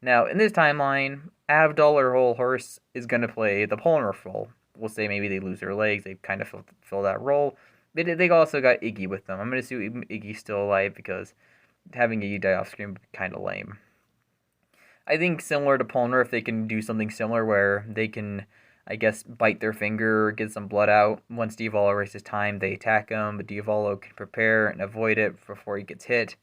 [SPEAKER 1] Now, in this timeline, Avdol or Whole Horse is going to play the Polnareff role. We'll say maybe they lose their legs. They kind of fill that role. They also got Iggy with them. I'm going to assume Iggy's still alive, because having Iggy die off screen would be kind of lame. I think similar to Polnareff, they can do something similar where they can, I guess, bite their finger, get some blood out. Once Diavolo races time, they attack him, but Diavolo can prepare and avoid it before he gets hit.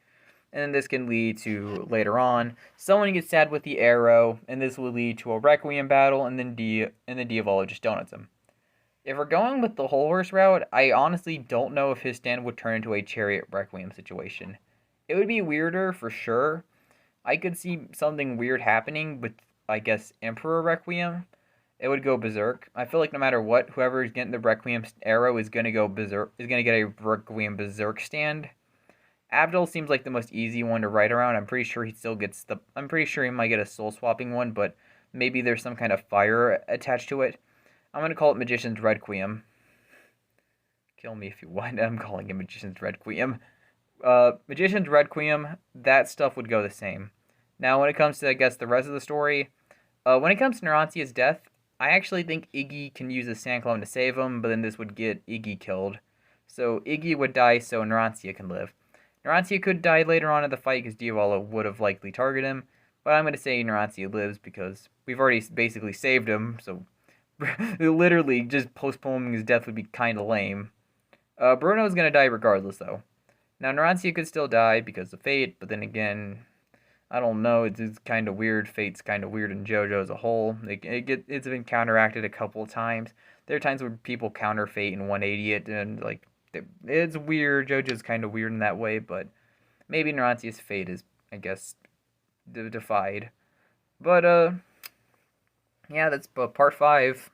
[SPEAKER 1] And this can lead to, later on, someone gets stabbed with the arrow, and this will lead to a Requiem battle, and then Diavolo just donuts him. If we're going with the Whole Horse route, I honestly don't know if his stand would turn into a Chariot Requiem situation. It would be weirder, for sure. I could see something weird happening with, I guess, Emperor Requiem. It would go berserk. I feel like no matter what, whoever is getting the Requiem arrow is going to go berserk, is going to get a Requiem berserk stand. Avdol seems like the most easy one to ride around. I'm pretty sure he still gets I'm pretty sure he might get a soul swapping one, but maybe there's some kind of fire attached to it. I'm gonna call it Magician's Requiem. Kill me if you want. I'm calling it Magician's Requiem. Magician's Requiem, that stuff would go the same. Now, when it comes to, I guess, the rest of the story, when it comes to Narantia's death, I actually think Iggy can use a sand clone to save him, but then this would get Iggy killed. So Iggy would die so Narantia can live. Narantia could die later on in the fight because Diavolo would have likely targeted him, but I'm going to say Narantia lives because we've already basically saved him, so literally just postponing his death would be kind of lame. Bruno's going to die regardless, though. Now, Narantia could still die because of fate, but then again, I don't know, it's kind of weird. Fate's kind of weird in JoJo as a whole. It's been counteracted a couple of times. There are times where people counter fate and 180 it, and, like, it's weird. JoJo's kind of weird in that way, but maybe Narantia's fate is, I guess, defied. But, yeah, that's part 5.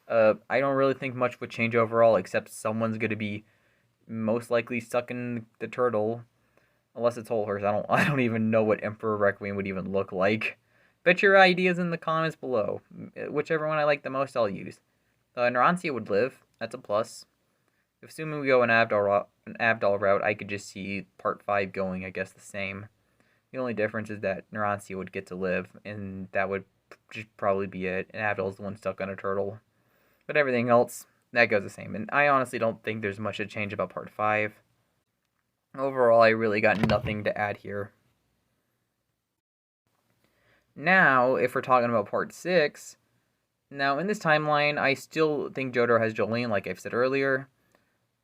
[SPEAKER 1] I don't really think much would change overall, except someone's going to be most likely stuck in the turtle, unless it's Whole Horse. I don't even know what Emperor Requiem would even look like. Bet your ideas in the comments below. Whichever one I like the most, I'll use. Narantia would live. That's a plus. Assuming we go an Avdol route, I could just see part 5 going, I guess, the same. The only difference is that Narantia would get to live, and that would just probably be it. And Avdol's the one stuck on a turtle. But everything else, that goes the same. And I honestly don't think there's much to change about part 5. Overall, I really got nothing to add here. Now, if we're talking about part 6, now in this timeline, I still think Jotaro has Jolene, like I've said earlier.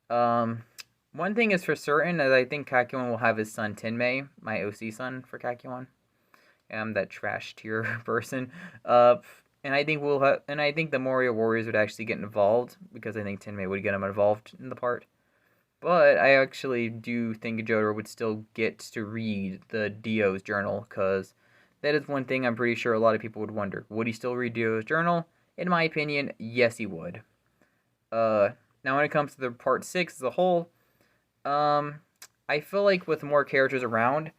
[SPEAKER 1] One thing is for certain, is I think Kakyoin will have his son Tenmei, my OC son for Kakyoin. I'm that trash tier person. And I think the Moria Warriors would actually get involved, because I think Tenmei would get him involved in the part. But I actually do think Jotaro would still get to read the Dio's journal, because that is one thing I'm pretty sure a lot of people would wonder. Would he still read Dio's journal? In my opinion, yes he would. Now when it comes to the part 6 as a whole, I feel like with more characters around,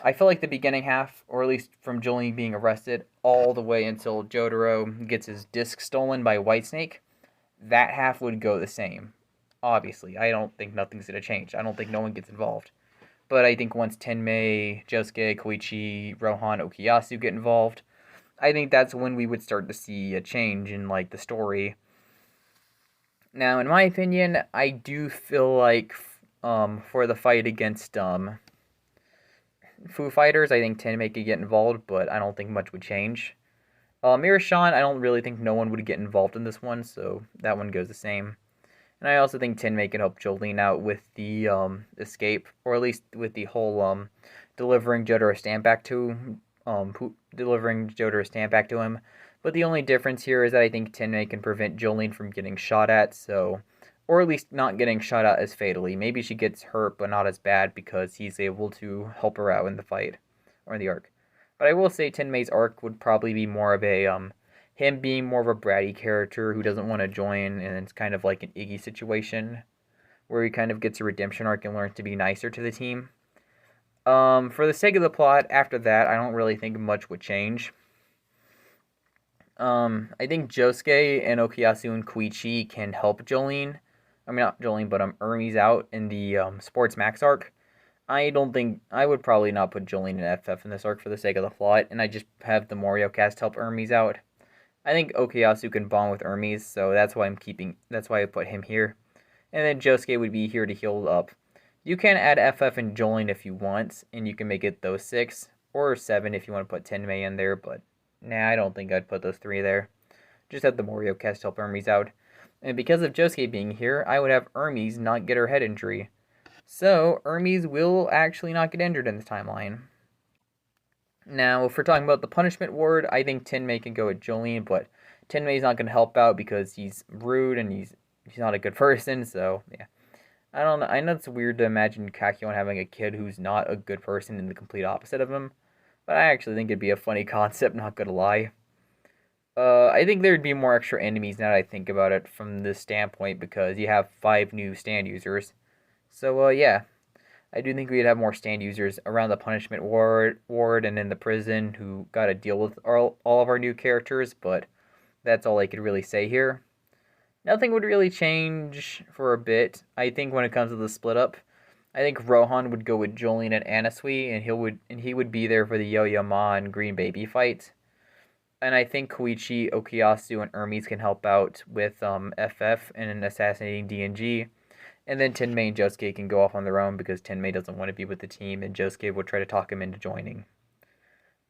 [SPEAKER 1] I feel like the beginning half, or at least from Jolene being arrested, all the way until Jotaro gets his disc stolen by Whitesnake, that half would go the same. Obviously, I don't think nothing's gonna change. I don't think no one gets involved. But I think once Tenmei, Josuke, Koichi, Rohan, Okuyasu get involved, I think that's when we would start to see a change in like the story. Now, in my opinion, I do feel like for the fight against Foo Fighters, I think Tenmei could get involved, but I don't think much would change. Mirashan, I don't really think no one would get involved in this one, so that one goes the same. And I also think Tenmei can help Jolene out with the escape, or at least with the whole delivering Jotaro's stamp back to delivering Jotaro's stamp back to him. But the only difference here is that I think Tenmei can prevent Jolene from getting shot at, so or at least not getting shot at as fatally. Maybe she gets hurt, but not as bad because he's able to help her out in the fight or in the arc. But I will say Tenmei's arc would probably be more of a him being more of a bratty character who doesn't want to join, and it's kind of like an Iggy situation where he kind of gets a redemption arc and learns to be nicer to the team. For the sake of the plot, after that, I don't really think much would change. I think Josuke and Okuyasu and Koichi can help Jolene. I mean, not Jolene, but Hermes out in the Sports Max arc. I don't think I would probably not put Jolene and FF in this arc for the sake of the plot, and I just have the Morio cast help Hermes out. I think Okuyasu can bond with Hermes, so that's why I put him here. And then Josuke would be here to heal up. You can add FF and Jolene if you want, and you can make it those 6, or 7 if you want to put Tenmei in there, but nah, I don't think I'd put those 3 there. Just have the Morio cast help Hermes out. And because of Josuke being here, I would have Hermes not get her head injury. So, Hermes will actually not get injured in this timeline. Now, if we're talking about the punishment ward, I think Tenmei can go with Jolene, but Tenmei's not going to help out because he's rude and he's not a good person, so yeah. I don't know. I know it's weird to imagine Kakyoin having a kid who's not a good person and the complete opposite of him, but I actually think it'd be a funny concept, not gonna lie. I think there'd be more extra enemies now that I think about it from this standpoint because you have 5 new stand users. So, yeah. I do think we'd have more stand users around the punishment ward and in the prison who got to deal with all of our new characters, but that's all I could really say here. Nothing would really change for a bit. I think when it comes to the split up, I think Rohan would go with Jolene and Anasui, and he would be there for the Yo-Yo Ma and Green Baby fight. And I think Koichi, Okuyasu, and Hermes can help out with FF and assassinating DNG. And then Tenmei and Josuke can go off on their own because Tenmei doesn't want to be with the team, and Josuke will try to talk him into joining.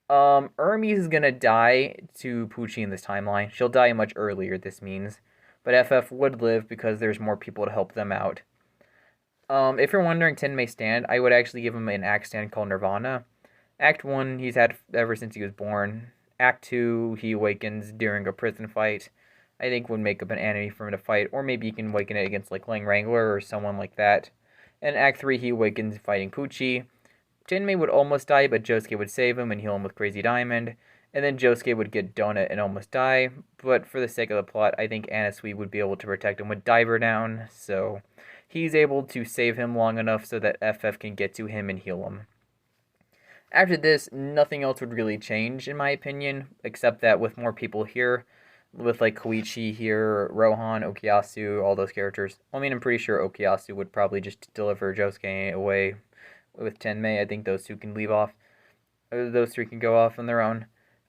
[SPEAKER 1] Hermes is gonna die to Pucci in this timeline. She'll die much earlier, this means. But FF would live because there's more people to help them out. If you're wondering Tenmei stand, I would actually give him an act stand called Nirvana. Act 1, he's had ever since he was born. Act 2, he awakens during a prison fight. I think would make up an enemy for him to fight, or maybe you can awaken it against like Lang Wrangler or someone like that. And Act 3, he awakens fighting Pucci. Tenmei would almost die, but Josuke would save him and heal him with Crazy Diamond. And then Josuke would get Donut and almost die, but for the sake of the plot, I think Anasui would be able to protect him with Diver Down, so he's able to save him long enough so that FF can get to him and heal him. After this, nothing else would really change, in my opinion, except that with more people here, with like Koichi here, Rohan, Okuyasu, all those characters. I mean, I'm pretty sure Okuyasu would probably just deliver Josuke away with Tenmei. I think those two can leave off. Those 3 can go off on their own.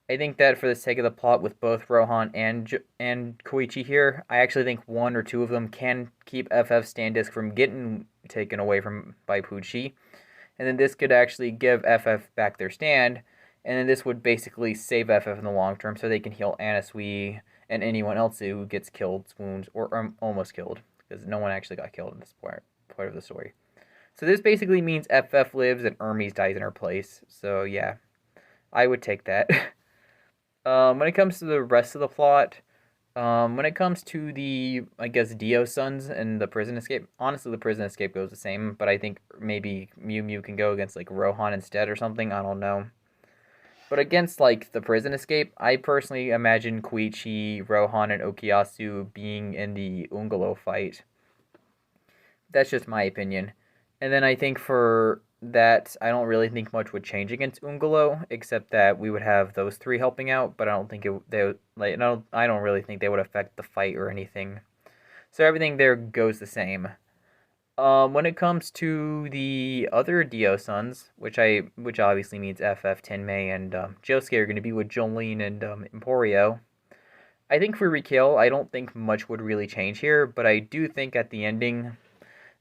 [SPEAKER 1] I think that for the sake of the plot with both Rohan and Koichi here, I actually think 1 or 2 of them can keep FF stand disc from getting taken away by Pucci. And then this could actually give FF back their stand, and then this would basically save FF in the long term so they can heal Anasui and anyone else who gets killed, wounds, or almost killed, because no one actually got killed in this part of the story. So this basically means FF lives and Hermes dies in her place. So yeah, I would take that. When it comes to the rest of the plot, when it comes to the, I guess, Dio sons and the prison escape, honestly, the prison escape goes the same, but I think maybe Mew Mew can go against, like, Rohan instead or something, I don't know. But against, like, the prison escape, I personally imagine Koichi, Rohan, and Okuyasu being in the Ungalo fight. That's just my opinion. And then I think for that I don't really think much would change against Ungolo, except that we would have those three helping out. But I don't think they like no, I don't really think they would affect the fight or anything. So everything there goes the same. When it comes to the other Dio sons, which obviously means FF, Tenmei, and Josuke are going to be with Jolene and Emporio. I think for Rikill, I don't think much would really change here, but I do think at the ending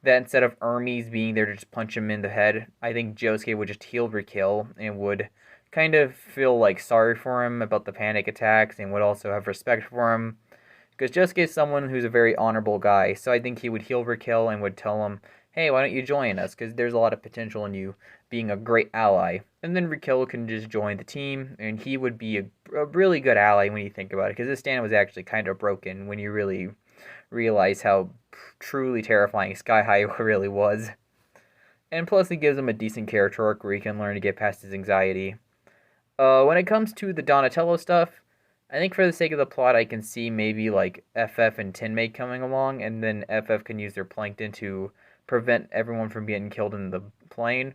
[SPEAKER 1] that instead of Hermes being there to just punch him in the head, I think Josuke would just heal Rikill and would kind of feel like sorry for him about the panic attacks and would also have respect for him. Because Josuke is someone who's a very honorable guy, so I think he would heal Rikill and would tell him, hey, why don't you join us? Because there's a lot of potential in you being a great ally. And then Rikill can just join the team, and he would be a really good ally when you think about it, because his stand was actually kind of broken when you really realize how truly terrifying Sky High really was. And plus, it gives him a decent character arc where he can learn to get past his anxiety. When it comes to the Donatello stuff, I think for the sake of the plot, I can see maybe like FF and Tenmei coming along, and then FF can use their plankton to prevent everyone from getting killed in the plane.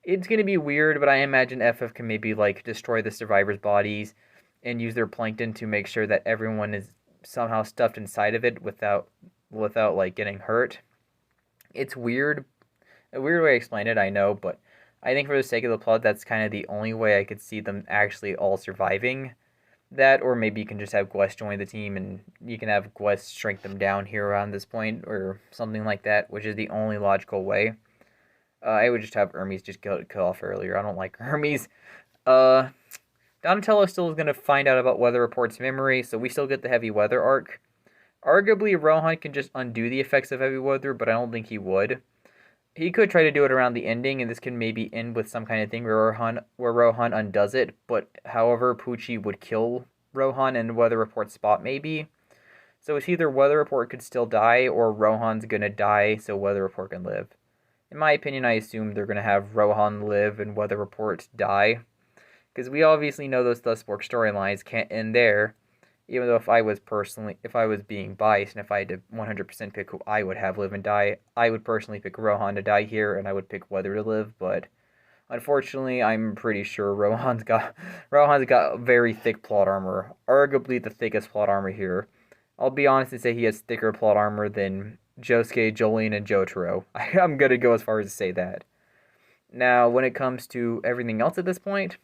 [SPEAKER 1] It's gonna be weird, but I imagine FF can maybe like destroy the survivors' bodies and use their plankton to make sure that everyone is somehow stuffed inside of it without like getting hurt. It's weird, a weird way to explain it, I know, but I think for the sake of the plot, that's kind of the only way I could see them actually all surviving that, or maybe you can just have Gwest join the team and you can have Gwest shrink them down here around this point or something like that, which is the only logical way. I would just have Hermes just kill off earlier. I don't like Hermes. Uh, Donatello still is going to find out about Weather Report's memory, so we still get the heavy weather arc. Arguably, Rohan can just undo the effects of heavy weather, but I don't think he would. He could try to do it around the ending, and this can maybe end with some kind of thing where Rohan undoes it. But however, Pucci would kill Rohan and Weather Report's spot maybe. So it's either Weather Report could still die, or Rohan's gonna die so Weather Report can live. In my opinion, I assume they're gonna have Rohan live and Weather Report die, because we obviously know those Dustborg storylines can't end there. Even though if I was being biased and if I had to 100% pick who I would have live and die, I would personally pick Rohan to die here, and I would pick Weather to live. But unfortunately, I'm pretty sure Rohan's got very thick plot armor, arguably the thickest plot armor here. I'll be honest and say he has thicker plot armor than Josuke, Jolene, and Jotaro. I'm gonna go as far as to say that. Now, when it comes to everything else at this point,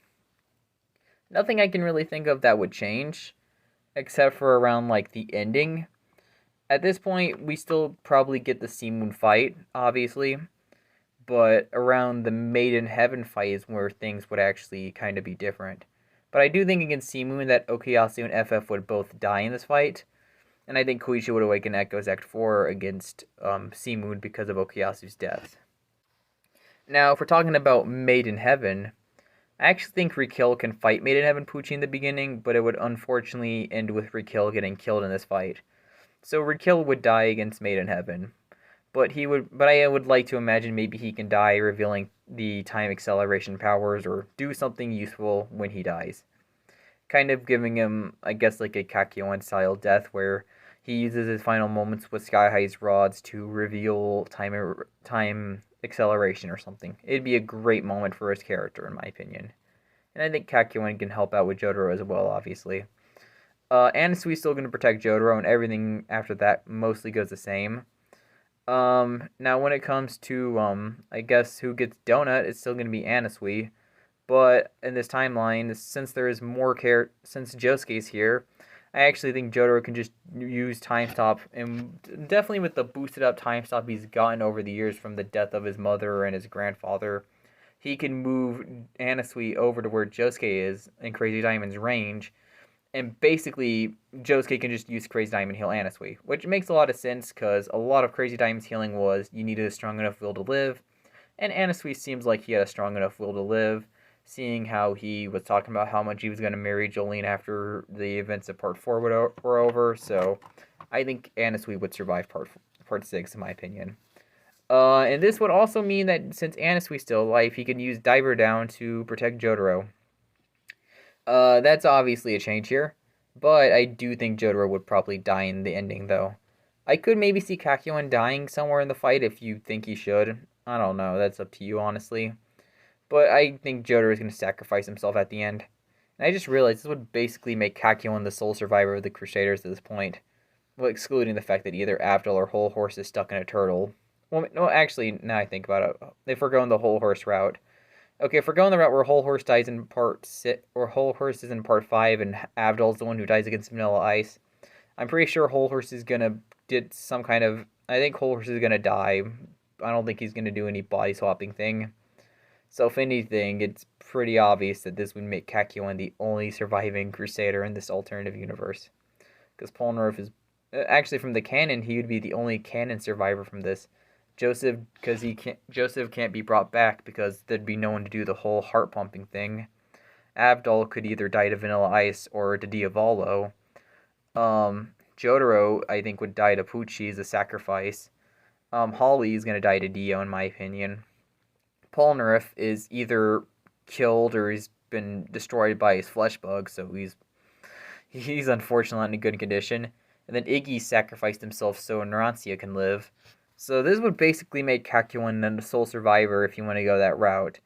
[SPEAKER 1] nothing I can really think of that would change except for around like the ending. At this point, we still probably get the Sea Moon fight, obviously, but around the Maiden Heaven fight is where things would actually kind of be different. But I do think against Sea Moon that Okuyasu and FF would both die in this fight, and I think Koichi would awaken Echoes Act 4 against Sea Moon because of Okuyasu's death. Now, if we're talking about Maiden Heaven, I actually think Rikill can fight Maiden Heaven Pucci in the beginning, but it would unfortunately end with Rikill getting killed in this fight. So Rikill would die against Maiden Heaven, but I would like to imagine maybe he can die revealing the time acceleration powers or do something useful when he dies. Kind of giving him, I guess, like a Kakyoin style death where he uses his final moments with Sky High's rods to reveal time acceleration or something. It'd be a great moment for his character, in my opinion. And I think Kakyoin can help out with Jotaro as well, obviously. Anasui's still going to protect Jotaro, and everything after that mostly goes the same. Now when it comes to, I guess, who gets Donut, it's still going to be Anasui. But in this timeline, since there is since Josuke's here, I actually think Jotaro can just use Time Stop, and definitely with the boosted up Time Stop he's gotten over the years from the death of his mother and his grandfather, he can move Anasui over to where Josuke is in Crazy Diamond's range, and basically Josuke can just use Crazy Diamond heal Anasui, which makes a lot of sense because a lot of Crazy Diamond's healing was you needed a strong enough will to live, and Anasui seems like he had a strong enough will to live, seeing how he was talking about how much he was going to marry Jolene after the events of Part 4 were over, so I think Anasui would survive Part 6, in my opinion. And this would also mean that since Anasui's still alive, he can use Diver Down to protect Jotaro. That's obviously a change here, but I do think Jotaro would probably die in the ending, though. I could maybe see Kakyoin dying somewhere in the fight if you think he should. I don't know. That's up to you, honestly. But I think Jotaro is going to sacrifice himself at the end. And I just realized this would basically make Kakyoin the sole survivor of the Crusaders at this point. Well, excluding the fact that either Abdul or Whole Horse is stuck in a turtle. Well, no, actually, now I think about it, if we're going the Whole Horse route. Okay, if we're going the route where Whole Horse dies in part 6, or Whole Horse is in part 5, and Abdul's the one who dies against Vanilla Ice, I'm pretty sure Whole Horse is gonna did some kind of. I think Whole Horse is gonna die. I don't think he's gonna do any body swapping thing. So if anything, it's pretty obvious that this would make Kakyoin the only surviving Crusader in this alternative universe. Because Polnareff is actually from the canon, he would be the only canon survivor from this. Joseph, because Joseph can't be brought back because there'd be no one to do the whole heart pumping thing. Abdul could either die to Vanilla Ice or to Diavolo. Jotaro, I think, would die to Pucci as a sacrifice. Holly is gonna die to Dio, in my opinion. Polnareff is either killed or he's been destroyed by his flesh bug, so he's unfortunately not in a good condition. And then Iggy sacrificed himself so Narantia can live. So this would basically make Kakyoin the sole survivor if you want to go that route.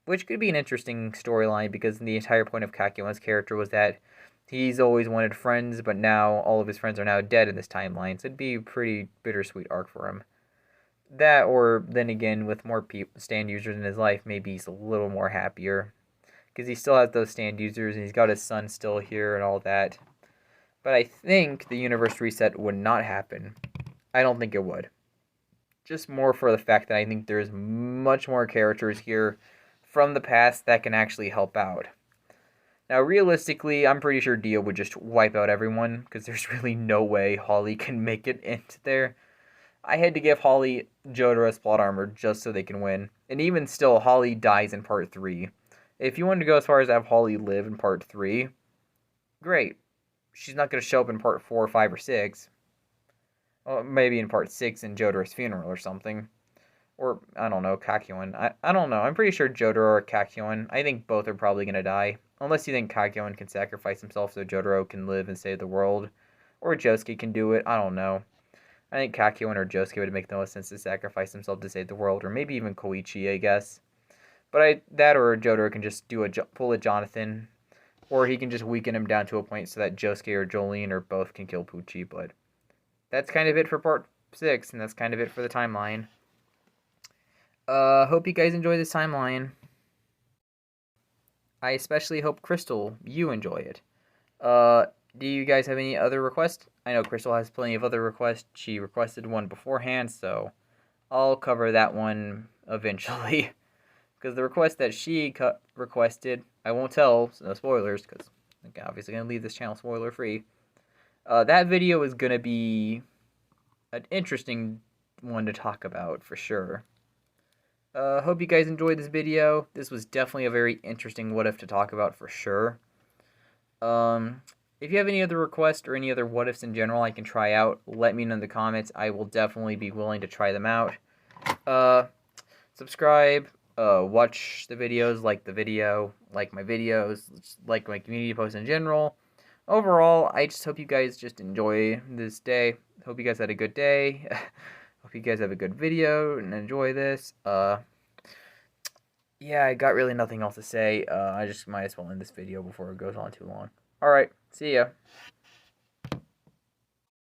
[SPEAKER 1] Which could be an interesting storyline because the entire point of Kakyoin's character was that he's always wanted friends, but now all of his friends are now dead in this timeline. So it'd be a pretty bittersweet arc for him. That, or then again, with more stand users in his life, maybe he's a little more happier. Because he still has those stand users, and he's got his son still here and all that. But I think the universe reset would not happen. I don't think it would. Just more for the fact that I think there's much more characters here from the past that can actually help out. Now, realistically, I'm pretty sure Dio would just wipe out everyone, because there's really no way Holly can make it into there. I had to give Holly Jotaro's plot armor just so they can win. And even still, Holly dies in part 3. If you want to go as far as have Holly live in part 3, great. She's not going to show up in part 4, 5, or 6. Well, maybe in part 6 in Jotaro's funeral or something. Or, I don't know, Kakyoin. I don't know. I'm pretty sure Jotaro or Kakyoin. I think both are probably going to die. Unless you think Kakyoin can sacrifice himself so Jotaro can live and save the world. Or Josuke can do it. I don't know. I think Kakyoin or Josuke would make the most sense to sacrifice himself to save the world, or maybe even Koichi, I guess. But that or Jotaro can just pull a Jonathan, or he can just weaken him down to a point so that Josuke or Jolene or both can kill Pucci. But that's kind of it for part 6, and that's kind of it for the timeline. Hope you guys enjoy this timeline. I especially hope, Crystal, you enjoy it. Do you guys have any other requests? I know Crystal has plenty of other requests. She requested one beforehand, so I'll cover that one eventually. Because the request that she requested, I won't tell, so no spoilers, because I'm obviously going to leave this channel spoiler-free. That video is going to be an interesting one to talk about, for sure. Hope you guys enjoyed this video. This was definitely a very interesting what-if to talk about, for sure. If you have any other requests or any other what-ifs in general I can try out, let me know in the comments. I will definitely be willing to try them out. Subscribe, watch the videos, like the video, like my videos, like my community posts in general. Overall, I just hope you guys just enjoy this day. Hope you guys had a good day. Hope you guys have a good video and enjoy this. Yeah, I got really nothing else to say. I just might as well end this video before it goes on too long. Alright, see ya.